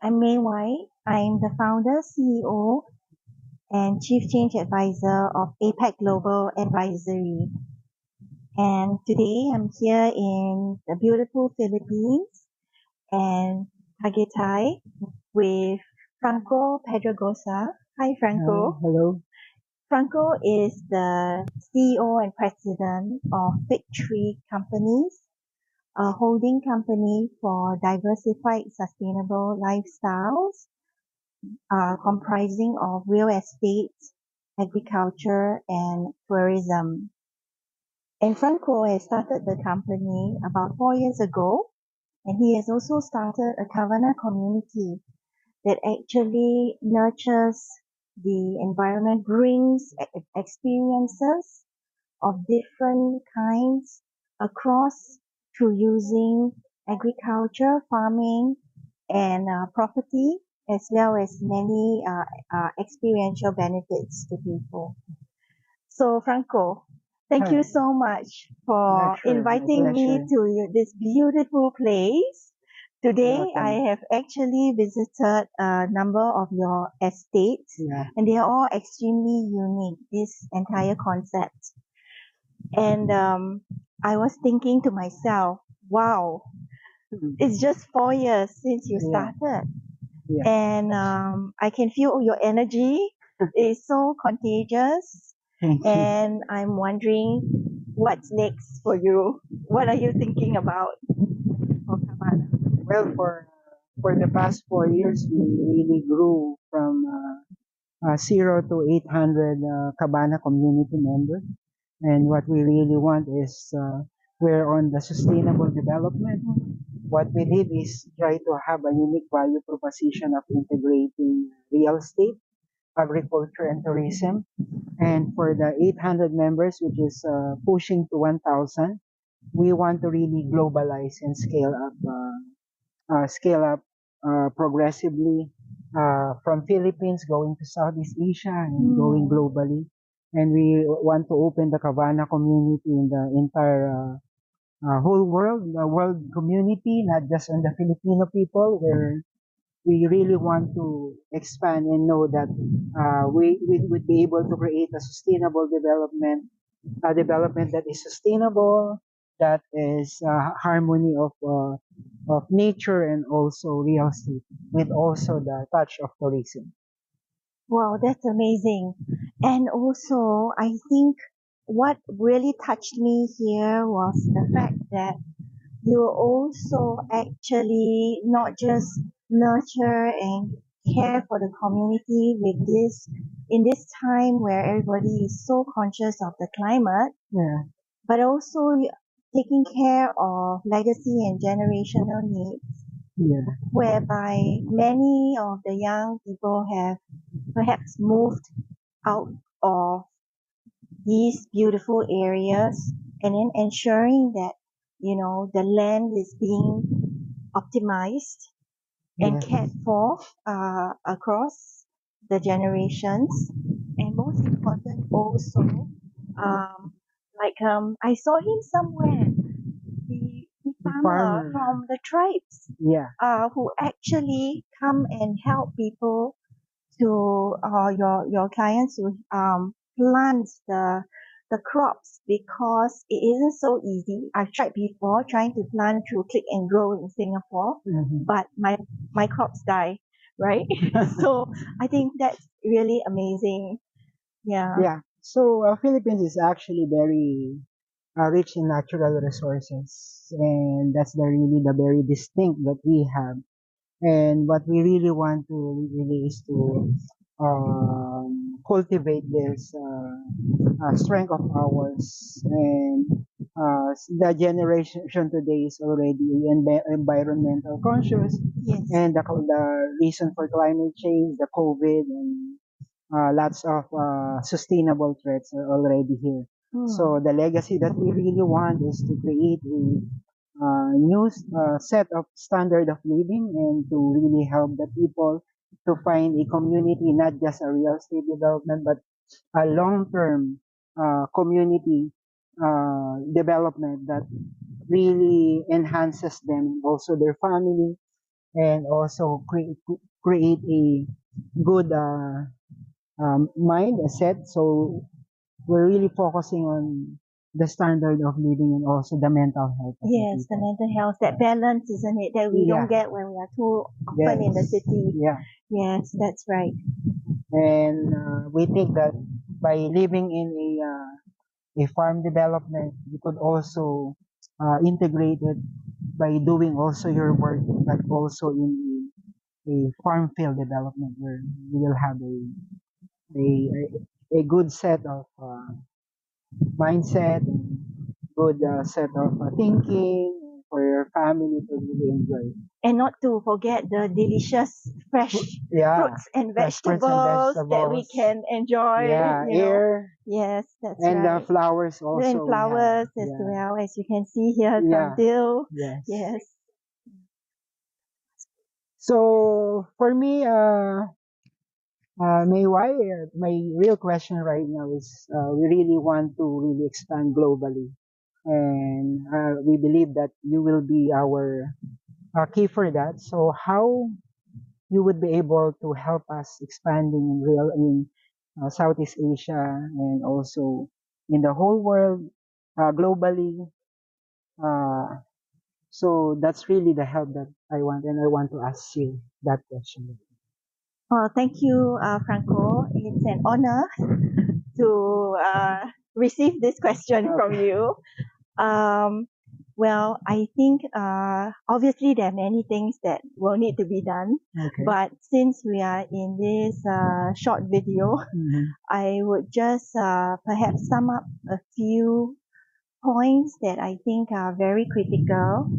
I'm Mei Wai. I'm the founder, CEO, and Chief Change Advisor of APAC Global Advisory. And today I'm here in the beautiful Philippines and Tagaytay with Franco Pedregosa. Hi, Franco. Hello. Franco is the CEO and President of Figtree Companies, a holding company for diversified sustainable lifestyles comprising of real estate, agriculture, and tourism. And Franco has started the company about 4 years ago, and he has also started a Kavanagh community that actually nurtures the environment, brings experiences of different kinds across through using agriculture, farming, and property, as well as many experiential benefits to people. So, Franco, thank you Hi. so much Yeah, for sure. My inviting me pleasure. to this beautiful place. Today, I Welcome. have actually visited a number of your estates, Yeah. and they are all extremely unique, this entire concept. And I was thinking to myself, wow, Mhm. it's just 4 years since you Yeah. started. Yeah. And I can feel your energy is so contagious. Thank you. And I'm wondering what's next for you. What are you thinking about for Kavan? Well, for the past 4 years, we really grew from 0 to 800 Cabana community members. And what we really want is we're on the sustainable development. What we did is try to have a unique value proposition of integrating real estate, agriculture, and tourism. And for the 800 members, which is pushing to 1,000, we want to really globalize and scale up progressively from Philippines going to Southeast Asia and going globally. And we want to open the Kavana community in the entire whole world, the world community, not just on the Filipino people, where we really want to expand and know that we would be able to create a sustainable development, a development that is sustainable, that is harmony of nature and also real estate, with also the touch of tourism. Wow, that's amazing. And also, I think what really touched me here was the fact that you also actually not just nurture and care for the community with this in this time where everybody is so conscious of the climate, Yeah, but also taking care of legacy and generational needs, yeah, whereby many of the young people have perhaps moved out of these beautiful areas and then ensuring that the land is being optimized and yeah, cared for across the generations. And most important also, I saw him somewhere, the the farmer farmer. from the tribes Yeah, who actually come and help people to your clients to plant the crops because it isn't so easy. I've tried before trying to plant through click and grow in Singapore, mhm. but my crops die, right? So I think that's really amazing. Yeah. Yeah. So Philippines is actually very rich in natural resources, and that's really the very distinct that we have. And what we really want to really is to cultivate this strength of ours. And the generation today is already environmental conscious, Yes. and the reason for climate change, the COVID, and lots of sustainable threats are already here. So the legacy that we really want is to create a new set of standard of living and to really help the people to find a community, not just a real estate development, but a long-term community development that really enhances them, also their family, and also create a good mind, a set. So we're really focusing on the standard of living and also the mental health of Yes, the people. mental health, that balance, isn't it? That we don't Yeah, get when we are too often in the yes, city. yeah. Yes, that's right. And we think that by living in a farm development, you could also integrate it by doing also your work, but also in a farm field development where you will have a good set of mindset, good set of thinking for your family to really enjoy. And not to forget the delicious fresh Yeah, fruits and fresh fruits and vegetables that we vegetables. can enjoy, Yeah, air Yes, that's and right. flowers And also we have. flowers as Yeah, well, as you can see here, some yeah, dill. yes. Yes. So for me, May Wai, my real question right now is we really want to really expand globally. And we believe that you will be our key for that. So how you would be able to help us expanding in real in Southeast Asia and also in the whole world globally. Uh, so that's really the help that I want, and I want to ask you that question. Thank you, Franco. It's an honor to receive this question from Okay. you. Um, well, I think obviously there are many things that will need to be done, Okay. but since we are in this short video, I would just perhaps sum up a few points that I think are very critical.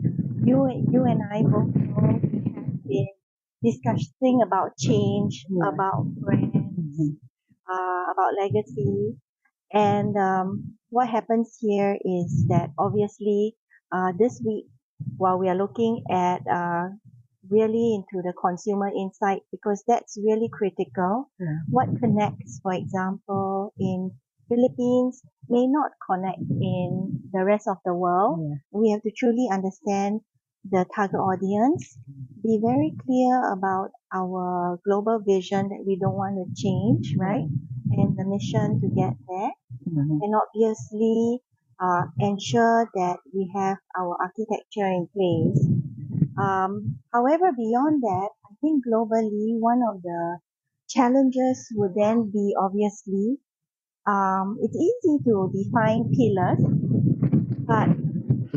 You and I both know we have been discussing about change, Yeah. about brands, about legacy, and what happens here is that obviously this week, while we are looking at really into the consumer insight, because that's really critical. Yeah. What connects, for example, in Philippines may not connect in the rest of the world. Yeah. We have to truly understand the target audience, be very clear about our global vision that we don't want to change, right? And the mission to get there. And obviously ensure that we have our architecture in place. However, beyond that, I think globally, one of the challenges would then be obviously it's easy to define pillars, but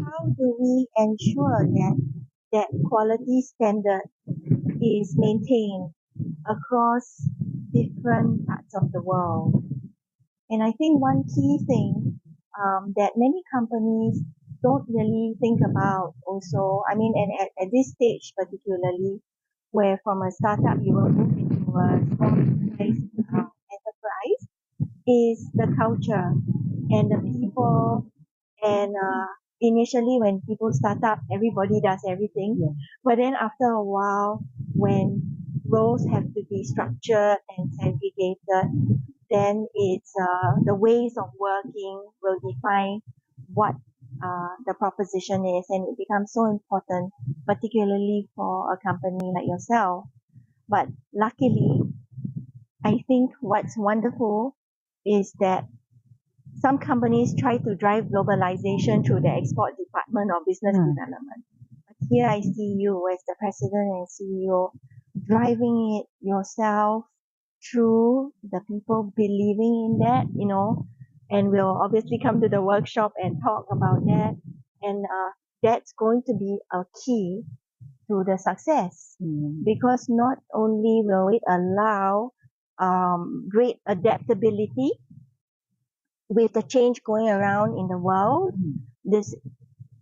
how do we ensure that that quality standard is maintained across different parts of the world? And I think one key thing that many companies don't really think about also, I mean, and at this stage particularly, where from a startup you will move into a small-sized enterprise, is the culture and the people. And initially, when people start up, everybody does everything. Yeah. But then after a while, when roles have to be structured and segregated, then it's the ways of working will define what the proposition is, and it becomes so important, particularly for a company like yourself. But luckily, I think what's wonderful is that some companies try to drive globalization through the export department or business development. But here I see you as the president and CEO driving it yourself through the people believing in that, and we'll obviously come to the workshop and talk about that. And that's going to be a key to the success because not only will it allow great adaptability with the change going around in the world, this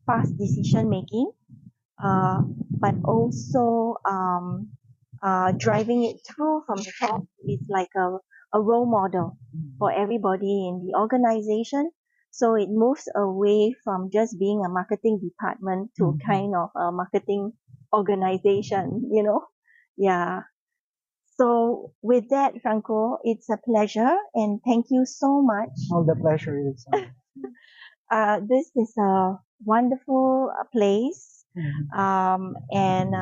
fast decision making, uh, but also driving it through from the top is like a role model for everybody in the organization. So it moves away from just being a marketing department to kind of a marketing organization. Yeah. So with that, Franco, it's a pleasure and thank you so much. All the pleasure is This is a wonderful place, and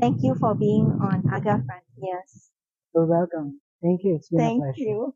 Thank you for being on AGA Frontiers. You're welcome. Thank you. It's been a Thank pleasure. you.